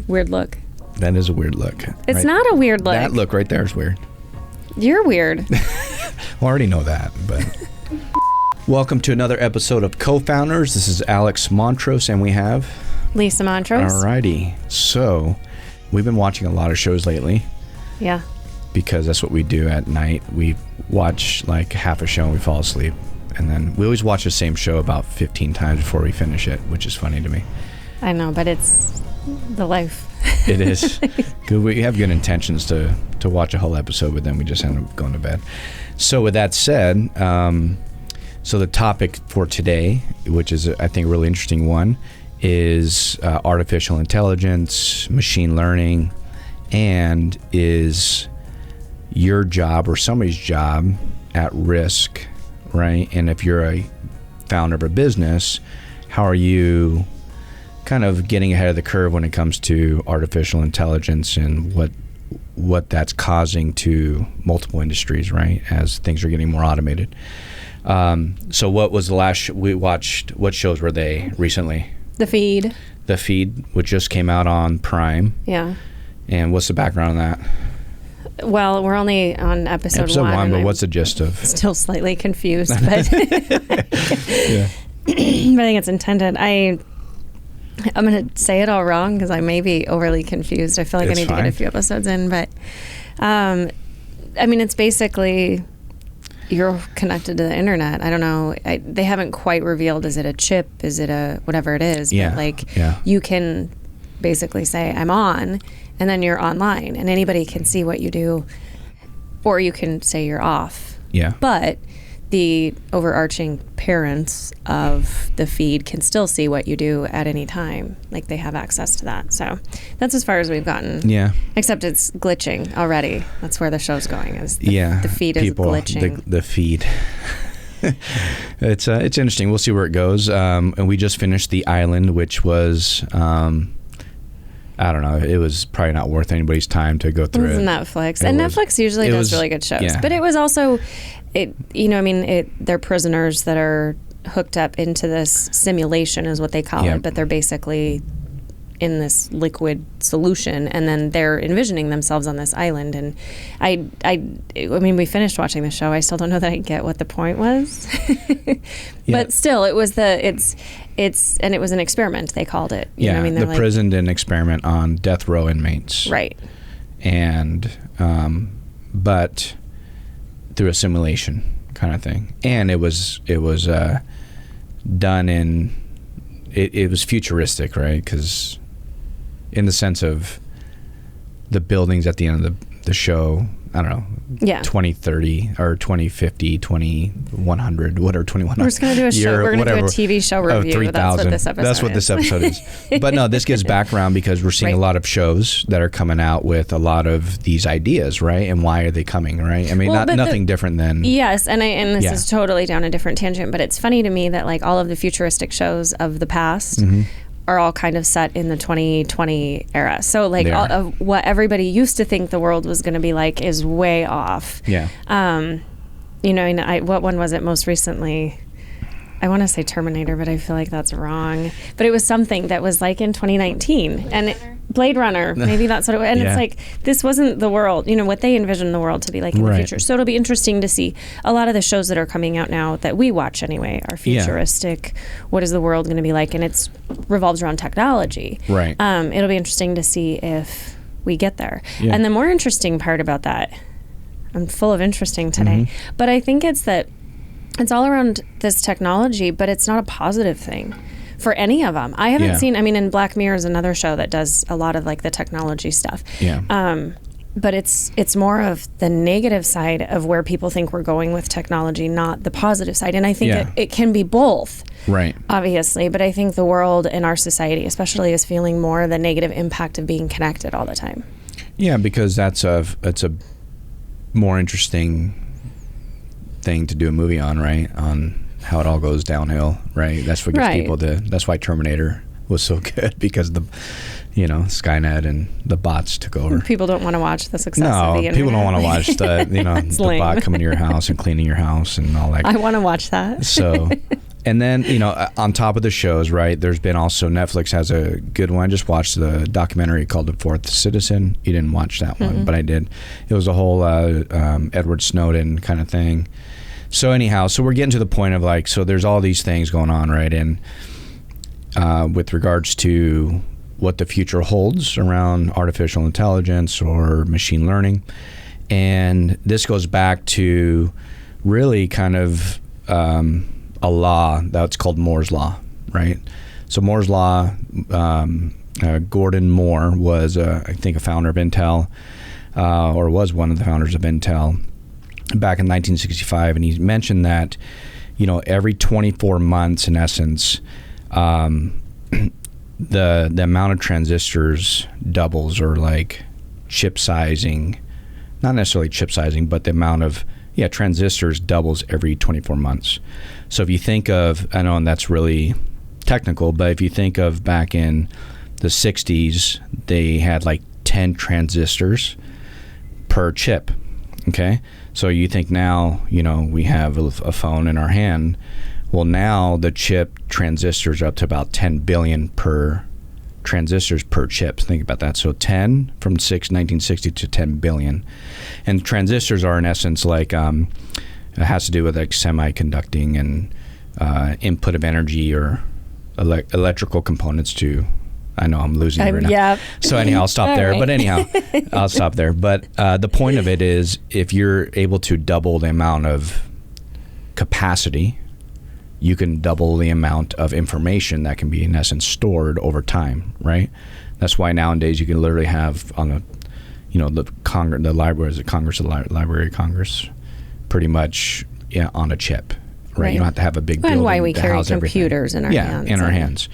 Weird look. That is a weird look. It's not a weird look. That look right there is weird. You're weird. Well, I already know that, but... Welcome to another episode of Co-Founders. This is Alex Mont-Roses, and we have... Lisa Mont-Roses. Alrighty. So, we've been watching a lot of shows lately. Yeah. Because that's what we do at night. We watch like half a show and we fall asleep. And then we always watch the same show about 15 times before we finish it, which is funny to me. I know, but it's the life. It is. We have good intentions to watch a whole episode, but then we just end up going to bed. So with that said, so the topic for today, which is I think a really interesting one, is artificial intelligence, machine learning, and is your job or somebody's job at risk, right? And if you're a founder of a business, how are you kind of getting ahead of the curve when it comes to artificial intelligence and what that's causing to multiple industries, right? As things are getting more automated. So what was the last we watched? What shows were they recently? The Feed. The Feed, which just came out on Prime. Yeah. And what's the background on that? Well, we're only on episode one. But what's the gist of? Still slightly confused, but yeah. But I think it's intended. I'm going to say it all wrong because I may be overly confused. I feel like I need to get a few episodes in, but I mean, it's basically you're connected to the internet. I don't know. They haven't quite revealed. Is it a chip? Is it a whatever it is? Yeah. But you can basically say I'm on, and then you're online, and anybody can see what you do, or you can say you're off. Yeah. But the overarching parents of the feed can still see what you do at any time. Like they have access to that. So that's as far as we've gotten. Yeah. Except it's glitching already. That's where the show's going. Is the feed is glitching. The feed. It's interesting. We'll see where it goes. And we just finished The Island, which was I don't know. It was probably not worth anybody's time to go through it. Netflix. And Netflix usually does really good shows. Yeah. But it was also, they're prisoners that are hooked up into this simulation is what they call it. But they're basically in this liquid solution. And then they're envisioning themselves on this island. And I mean, we finished watching the show. I still don't know that I get what the point was. But still, it was and it was an experiment, they called it. You know what I mean? The prison did an experiment on death row inmates. Right. And, but through a simulation kind of thing. And it was done in, it was futuristic, right? Because in the sense of the buildings at the end of the show, I don't know, 2030 or 2050, 2100, whatever, 2100. We're just going to do a show. We're going to do a TV show review. That's what this episode is. But no, this gives background because we're seeing a lot of shows that are coming out with a lot of these ideas, right? And why are they coming, right? I mean, nothing different than... Yes, and this is totally down a different tangent, but it's funny to me that like all of the futuristic shows of the past... Mm-hmm. are all kind of set in the 2020 era. So like all of what everybody used to think the world was going to be like is way off. Yeah. What one was it most recently? I want to say Terminator, but I feel like that's wrong. But it was something that was like in 2019. Blade Runner, maybe that's what it was. And it's like, this wasn't the world, what they envisioned the world to be like in the future. So it'll be interesting to see. A lot of the shows that are coming out now that we watch anyway are futuristic. What is the world going to be like? And it revolves around technology. Right. It'll be interesting to see if we get there. Yeah. And the more interesting part about that, I'm full of interesting today, but I think it's that it's all around this technology, but it's not a positive thing for any of them. I haven't seen, in Black Mirror is another show that does a lot of like the technology stuff. Yeah. But it's more of the negative side of where people think we're going with technology, not the positive side. And I think it can be both. Right. Obviously. But I think the world and our society especially is feeling more the negative impact of being connected all the time. Yeah, because it's a more interesting thing to do a movie on, right? On how it all goes downhill, right? That's what gets people to. That's why Terminator was so good, because Skynet and the bots took over. People don't want to watch the success of the internet. People don't want to watch the the bot coming to your house and cleaning your house and all that. I want to watch that. So, And then, on top of the shows, right, there's been also, Netflix has a good one. I just watched the documentary called The Fourth Citizen. You didn't watch that one, but I did. It was a whole Edward Snowden kind of thing. So anyhow, so we're getting to the point of like, so there's all these things going on, right? And with regards to what the future holds around artificial intelligence or machine learning. And this goes back to really kind of a law that's called Moore's Law, right? So Moore's Law, Gordon Moore was, I think, a founder of Intel, or was one of the founders of Intel back in 1965. And he mentioned that, every 24 months, in essence, the amount of transistors doubles, or like chip sizing, not necessarily chip sizing, but the amount of transistors doubles every 24 months. So if you think of, I know, and that's really technical, but if you think of back in the 60s, they had like 10 transistors per chip. Okay. So you think now, we have a phone in our hand. Well, now the chip transistors are up to about 10 billion transistors per chip. Think about that. So 10 from 1960 to 10 billion. And transistors are in essence like, it has to do with like semiconducting and input of energy or electrical components to, I know I'm losing it right now. Yeah. So anyhow, I'll stop there. Right. But anyhow, I'll stop there. But the point of it is, if you're able to double the amount of capacity, you can double the amount of information that can be, in essence, stored over time, right? That's why nowadays you can literally have on the Library of Congress, pretty much on a chip, right? You don't have to have a big building. And why we carry computers in our hands. Yeah, in our hands.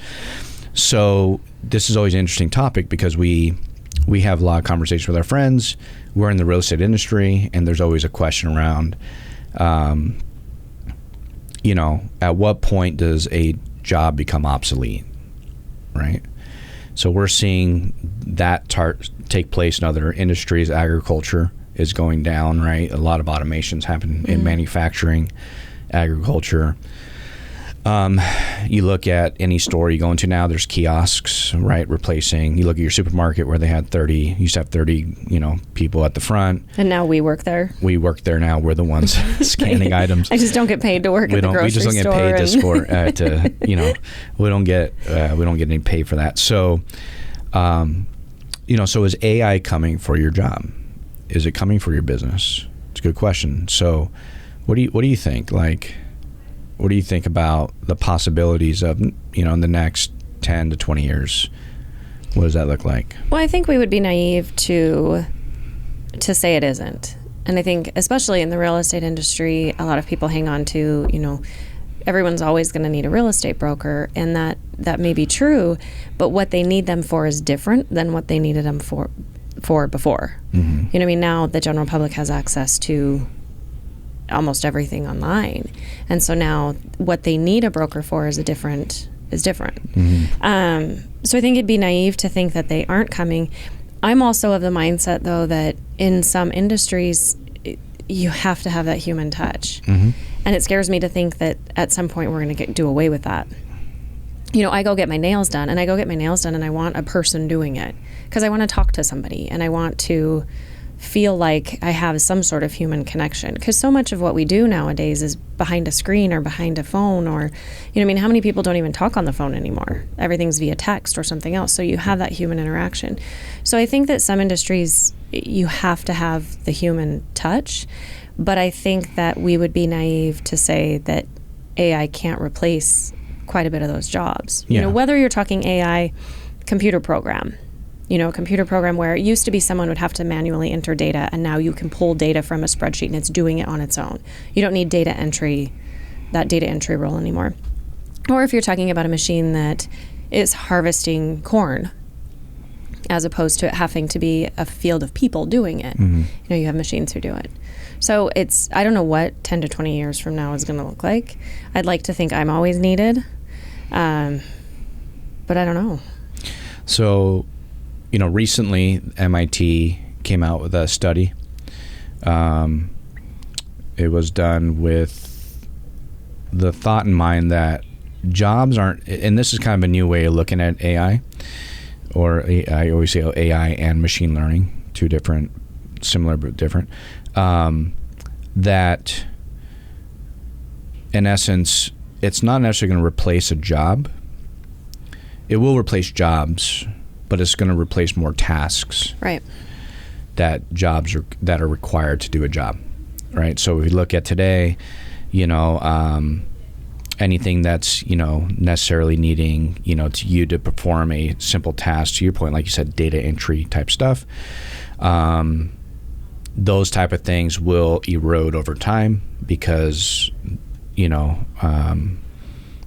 So this is always an interesting topic because we have a lot of conversations with our friends. We're in the real estate industry, and there's always a question around, at what point does a job become obsolete, right? So we're seeing that take place in other industries. Agriculture is going down, right? A lot of automations happen in manufacturing, agriculture. You look at any store you go into now, there's kiosks, right? Replacing, you look at your supermarket where they had 30, used to have 30, people at the front. And now we work there. We work there now. We're the ones scanning items. I just don't get paid to work at the grocery store. We just don't get paid to score, we don't get any pay for that. So, so is AI coming for your job? Is it coming for your business? It's a good question. So what do you think? Like, what do you think about the possibilities of, in the next 10 to 20 years? What does that look like? Well, I think we would be naive to say it isn't. And I think, especially in the real estate industry, a lot of people hang on to, everyone's always going to need a real estate broker, and that may be true, but what they need them for is different than what they needed them for before. Mm-hmm. Now the general public has access to almost everything online, and so now what they need a broker for is different. Mm-hmm. So I think it'd be naive to think that they aren't coming. I'm also of the mindset, though, that in some industries you have to have that human touch, and it scares me to think that at some point we're going to do away with that. I go get my nails done, and I want a person doing it because I want to talk to somebody, and I want to feel like I have some sort of human connection, because so much of what we do nowadays is behind a screen or behind a phone, or how many people don't even talk on the phone anymore? Everything's via text or something else, so you have that human interaction. So I think that some industries you have to have the human touch, but I think that we would be naive to say that AI can't replace quite a bit of those jobs. Whether you're talking AI computer program, a computer program where it used to be someone would have to manually enter data, and now you can pull data from a spreadsheet and it's doing it on its own. You don't need that data entry role anymore. Or if you're talking about a machine that is harvesting corn, as opposed to it having to be a field of people doing it. Mm-hmm. You have machines who do it. So I don't know what 10 to 20 years from now is going to look like. I'd like to think I'm always needed, but I don't know. So, recently MIT came out with a study. It was done with the thought in mind that jobs aren't, and this is kind of a new way of looking at AI, or I always say AI and machine learning, two different, similar but different, that in essence, it's not necessarily going to replace a job. It will replace jobs, but it's going to replace more tasks. Right. That are required to do a job, right? So if we look at today, anything that's, necessarily needing, you to perform a simple task, to your point, like you said, data entry type stuff, those type of things will erode over time because,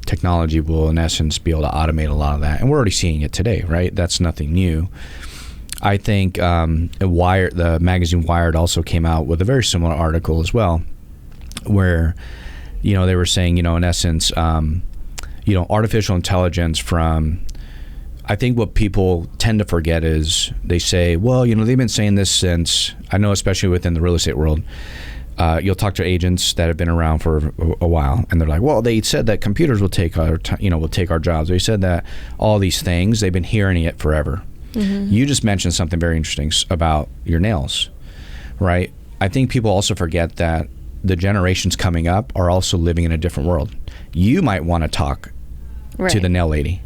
technology will, in essence, be able to automate a lot of that. And we're already seeing it today, right? That's nothing new. I think the magazine Wired also came out with a very similar article as well, where, they were saying, in essence, artificial intelligence I think what people tend to forget is they say, well, they've been saying this since, I know especially within the real estate world, you'll talk to agents that have been around for a while, and they're like, well, they said that computers will take our jobs. They said that all these things, they've been hearing it forever. Mm-hmm. You just mentioned something very interesting about your nails, right? I think people also forget that the generations coming up are also living in a different world. You might want to talk to the nail lady,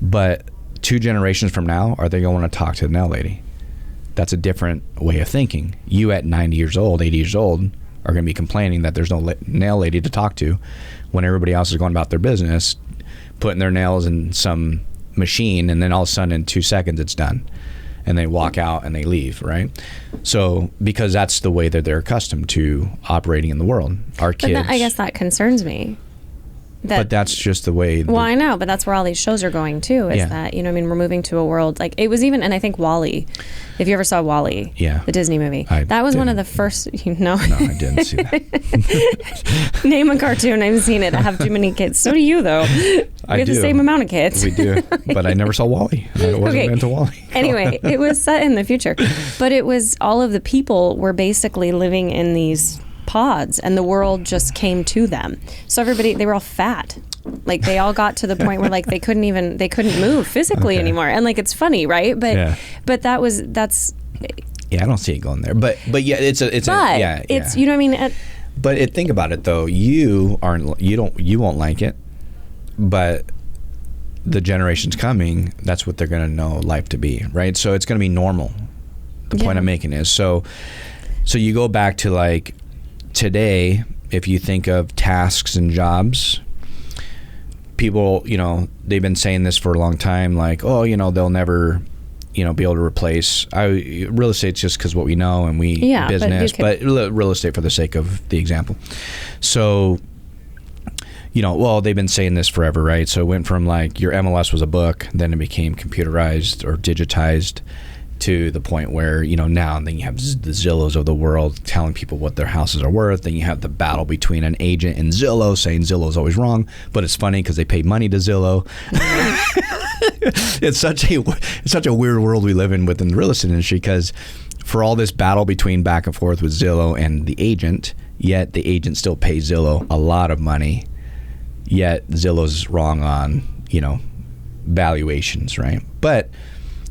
but 2 generations from now, are they going to want to talk to the nail lady? That's a different way of thinking. You at 90 years old, 80 years old, are going to be complaining that there's no nail lady to talk to when everybody else is going about their business, putting their nails in some machine, and then all of a sudden in 2 seconds it's done, and they walk out and they leave, right? So because that's the way that they're accustomed to operating in the world. Our kids, I guess that concerns me. But that's just the way. Well, I know, but that's where all these shows are going too. Is that we're moving to a world like it was even, and I think WALL-E. If you ever saw WALL-E, the Disney movie, that was one of the first. No, I didn't see that. Name a cartoon. I've seen it. I have too many kids. So do you, though. We have the same amount of kids. We do, but I never saw WALL-E. I wasn't into WALL-E. Anyway, it was set in the future, but it was all of the people were basically living in these pods, and the world just came to them. So they were all fat. Like they all got to the point where like they couldn't move physically anymore. And like it's funny, right? But that's. Yeah, I don't see it going there. But yeah, it's you know what I mean. But think about it though. You won't like it, but the generations coming, that's what they're going to know life to be, right? So it's going to be normal. The point I'm making is so you go back to like. Today, if you think of tasks and jobs, people, they've been saying this for a long time, like, oh, they'll never, be able to replace. Real estate's just because what we know and business, but real estate for the sake of the example. So, they've been saying this forever, right? So it went from like your MLS was a book, then it became computerized or digitized, to the point where, now then you have the Zillows of the world telling people what their houses are worth. Then you have the battle between an agent and Zillow saying Zillow's always wrong, but it's funny because they pay money to Zillow. It's such a weird world we live in within the real estate industry, because for all this battle between back and forth with Zillow and the agent, yet the agent still pays Zillow a lot of money, yet Zillow's wrong on, valuations, right? But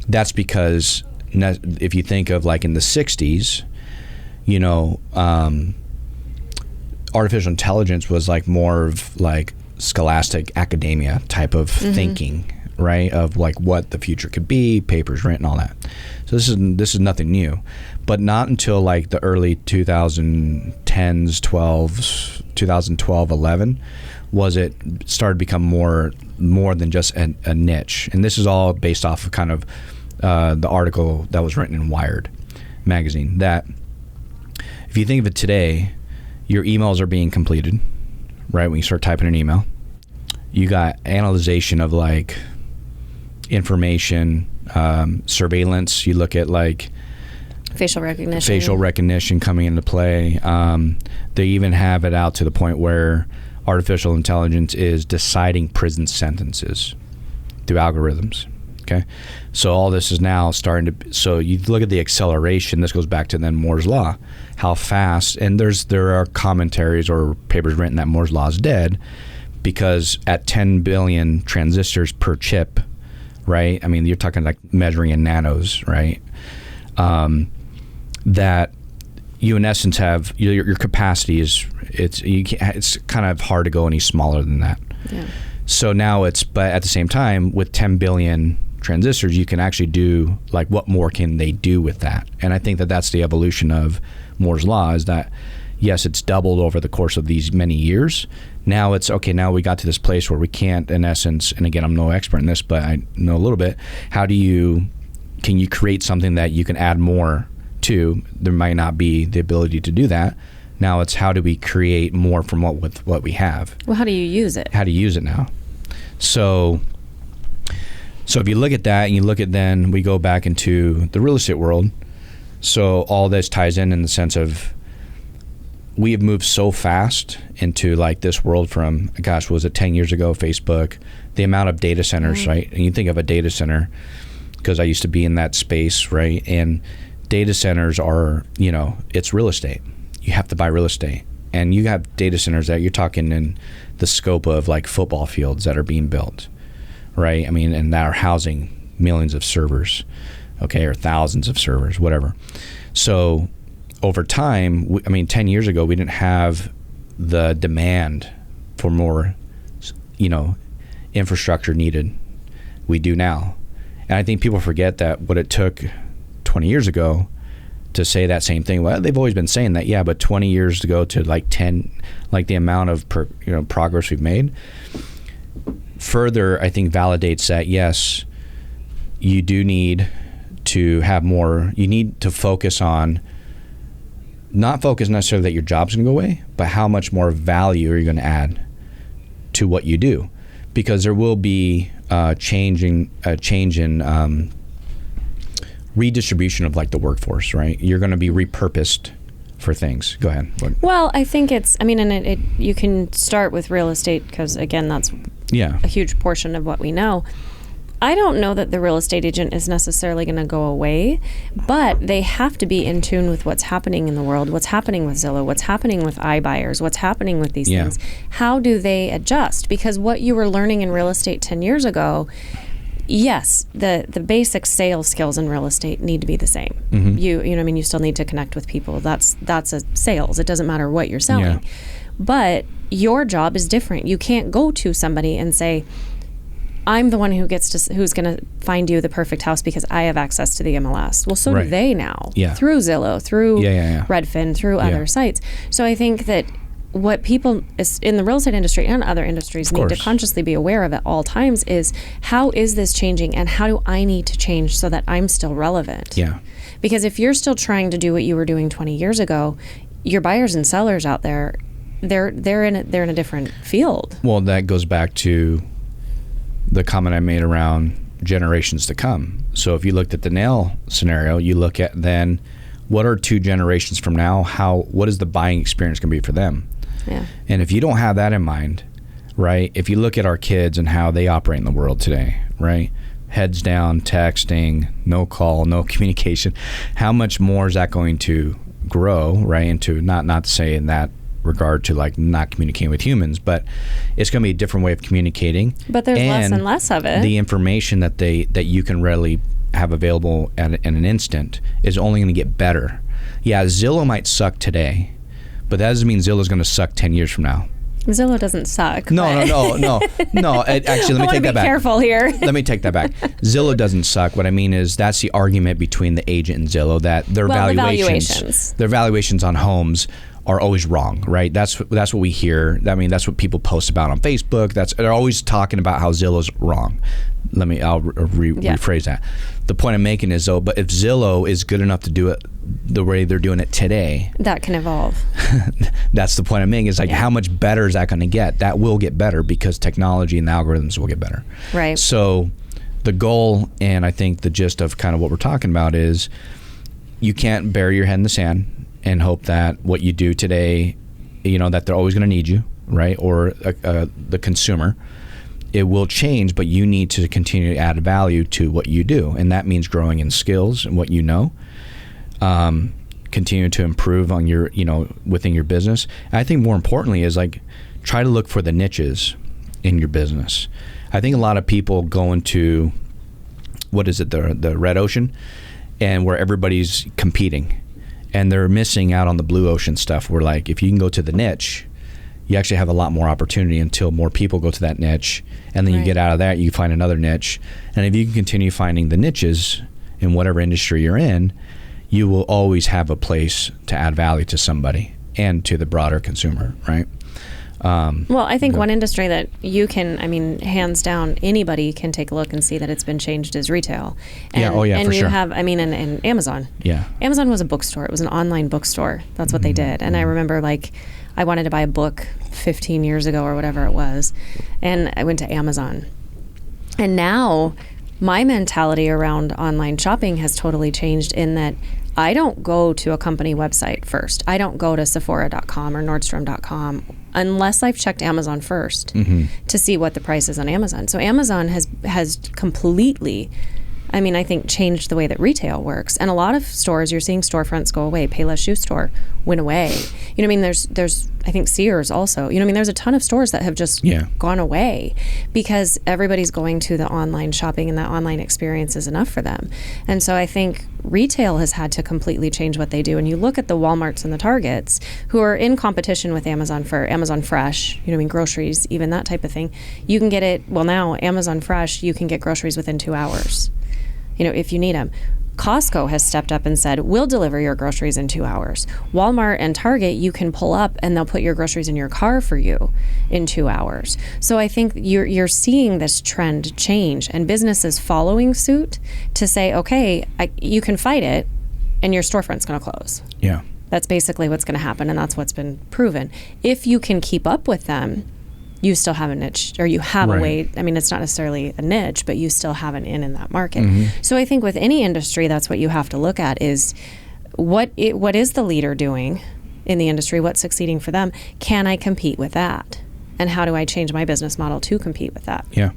that's because if you think of like in the 60s, artificial intelligence was like more of like scholastic academia type of thinking, right? Of like what the future could be, papers written, all that. So this is nothing new, but not until like the early 2010s, 2012, 11 was it started to become more than just a niche. And this is all based off of kind of the article that was written in Wired magazine, that if you think of it today, your emails are being completed, right? When you start typing an email, you got analyzation of like information, surveillance. You look at like facial recognition coming into play. They even have it out to the point where artificial intelligence is deciding prison sentences through algorithms. Okay, so all this is now starting to. So you look at the acceleration. This goes back to then Moore's law, how fast. And there are commentaries or papers written that Moore's law is dead, because at 10 billion transistors per chip, right? I mean, you're talking like measuring in nanos, right? That you in essence have your capacity is it's kind of hard to go any smaller than that. Yeah. So now but at the same time, with 10 billion transistors, you can actually do, like, what more can they do with that? And I think that that's the evolution of Moore's law, is that, yes, it's doubled over the course of these many years. Now it's, okay, now we got to this place where we can't, in essence, and again, I'm no expert in this, but I know a little bit, can you create something that you can add more to? There might not be the ability to do that. Now it's, how do we create more from what we have? Well, how do you use it? How do you use it now? So if you look at that, and you look at, then we go back into the real estate world. So all this ties in the sense of, we have moved so fast into like this world from, gosh, was it 10 years ago, Facebook, the amount of data centers, right? And you think of a data center, because I used to be in that space, right? And data centers are, it's real estate. You have to buy real estate. And you have data centers that you're talking in the scope of like football fields that are being built, right? I mean, and that are housing millions of servers, okay, or thousands of servers, whatever. So over time, 10 years ago, we didn't have the demand for more, infrastructure needed. We do now. And I think people forget that what it took 20 years ago to say that same thing. Well, they've always been saying that, yeah, but 20 years ago to like 10, like the amount of progress we've made, further, I think, validates that, yes, you do need to have more. You need to focus on, not focus necessarily that your job's going to go away, but how much more value are you going to add to what you do? Because there will be a change in redistribution of like the workforce, right? You're going to be repurposed for things. Go ahead. Well, I think you can start with real estate, because again, that's a huge portion of what we know. I don't know that the real estate agent is necessarily going to go away, but they have to be in tune with what's happening in the world, what's happening with Zillow, what's happening with iBuyers, what's happening with these things. How do they adjust? Because what you were learning in real estate 10 years ago, yes, the basic sales skills in real estate need to be the same. Mm-hmm. You still need to connect with people. That's a sales. It doesn't matter what you're selling. Yeah. But your job is different. You can't go to somebody and say, I'm the one who's going to find you the perfect house because I have access to the MLS. Well, so do they now, through Zillow, through Redfin, through other sites. So I think that what people in the real estate industry and other industries need to consciously be aware of at all times is, how is this changing, and how do I need to change so that I'm still relevant? Yeah. Because if you're still trying to do what you were doing 20 years ago, your buyers and sellers out there, they're in a different field. Well, that goes back to the comment I made around generations to come. So if you looked at the nail scenario, you look at then what are 2 generations from now, what is the buying experience going to be for them? Yeah. And if you don't have that in mind, right, if you look at our kids and how they operate in the world today, right, heads down, texting, no call, no communication, how much more is that going to grow, right, into, not to say in that regard to like not communicating with humans, but it's going to be a different way of communicating. But there's less and less of it. The information that you can readily have available in an instant is only going to get better. Yeah, Zillow might suck today, but that doesn't mean Zillow's going to suck 10 years from now. Zillow doesn't suck. No. Actually, let me take that back. Be careful here. Let me take that back. Zillow doesn't suck. What I mean is that's the argument between the agent and Zillow, that their valuations on homes are always wrong, right? That's what we hear. I mean, that's what people post about on Facebook. They're always talking about how Zillow's wrong. I'll rephrase that. The point I'm making is, though, but if Zillow is good enough to do it the way they're doing it today, that can evolve. That's the point I'm making. Is like, how much better is that going to get? That will get better because technology and the algorithms will get better. Right. So the goal, and I think the gist of kind of what we're talking about, is you can't bury your head in the sand and hope that what you do today, that they're always going to need you, right? Or the consumer. it will change, but you need to continue to add value to what you do. And that means growing in skills and what you know, continue to improve on your, within your business. And I think more importantly is like, try to look for the niches in your business. I think a lot of people go into, the red ocean, and where everybody's competing, and they're missing out on the blue ocean stuff, where like, if you can go to the niche, you actually have a lot more opportunity until more people go to that niche, and then you get out of that, you find another niche. And if you can continue finding the niches in whatever industry you're in, you will always have a place to add value to somebody and to the broader consumer, right? Well, I think one industry that you can, hands down, anybody can take a look and see that it's been changed is retail. And, and for you sure. have, and Amazon. Yeah. Amazon was a bookstore. It was an online bookstore. That's what they did. And I remember I wanted to buy a book 15 years ago or whatever it was, and I went to Amazon. And now my mentality around online shopping has totally changed in that I don't go to a company website first. I don't go to Sephora.com or Nordstrom.com unless I've checked Amazon first to see what the price is on Amazon. So Amazon has completely, I think, changed the way that retail works. And a lot of stores, you're seeing storefronts go away. Payless Shoe Store went away. There's I think Sears also. There's a ton of stores that have just gone away because everybody's going to the online shopping, and that online experience is enough for them. And so I think retail has had to completely change what they do. And you look at the Walmarts and the Targets who are in competition with Amazon for Amazon Fresh, groceries, even that type of thing. You can get it, now Amazon Fresh, you can get groceries within 2 hours. If you need them. Costco has stepped up and said, we'll deliver your groceries in 2 hours. Walmart and Target, you can pull up and they'll put your groceries in your car for you in 2 hours. So I think you're seeing this trend change, and businesses following suit to say, okay, you can fight it and your storefront's going to close. Yeah. That's basically what's going to happen, and that's what's been proven. If you can keep up with them, you still have a niche, or you have a way. It's not necessarily a niche, but you still have an in that market. So I think with any industry, that's what you have to look at is what is the leader doing in the industry? What's succeeding for them? Can I compete with that? And how do I change my business model to compete with that? Yeah.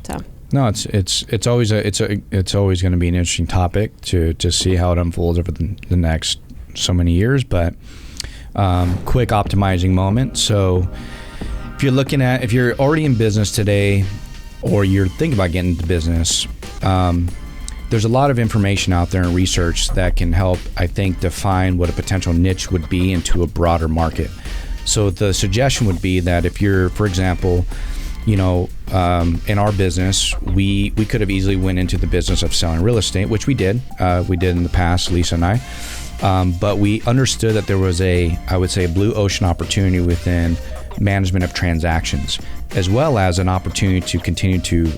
So. No, it's always going to be an interesting topic to see how it unfolds over the next so many years. But quick optimizing moment. So. If you're already in business today, or you're thinking about getting into business, there's a lot of information out there and research that can help, I think, define what a potential niche would be into a broader market. So the suggestion would be that if you're, for example, in our business, we could have easily went into the business of selling real estate, which we did. We did in the past, Lisa and I. But we understood that there was a blue ocean opportunity within management of transactions, as well as an opportunity to continue to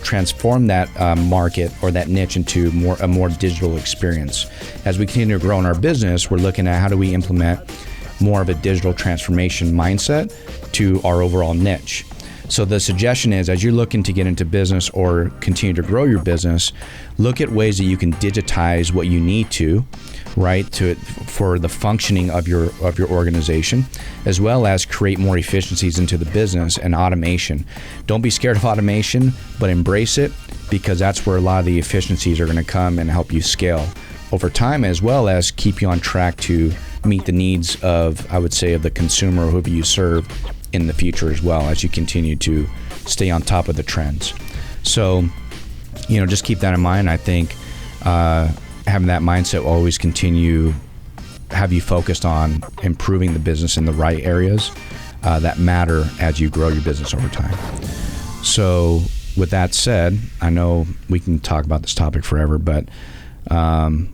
transform that market or that niche into a more digital experience. As we continue to grow in our business, we're looking at how do we implement more of a digital transformation mindset to our overall niche. So the suggestion is, as you're looking to get into business or continue to grow your business, look at ways that you can digitize what you need to, right, for the functioning of your organization, as well as create more efficiencies into the business and automation. Don't be scared of automation, but embrace it, because that's where a lot of the efficiencies are going to come and help you scale over time, as well as keep you on track to meet the needs of the consumer or whoever you serve in the future, as well as you continue to stay on top of the trends. So, just keep that in mind. I think having that mindset will always have you focused on improving the business in the right areas that matter as you grow your business over time. So with that said, I know we can talk about this topic forever, but I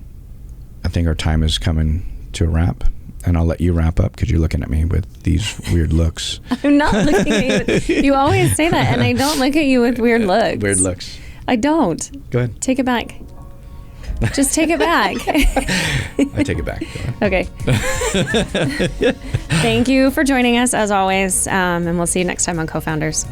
think our time is coming to a wrap. And I'll let you wrap up because you're looking at me with these weird looks. I'm not looking at you. You always say that, and I don't look at you with weird looks. Weird looks. I don't. Go ahead. Take it back. Just take it back. I take it back. Okay. Thank you for joining us, as always, and we'll see you next time on Co-Founders.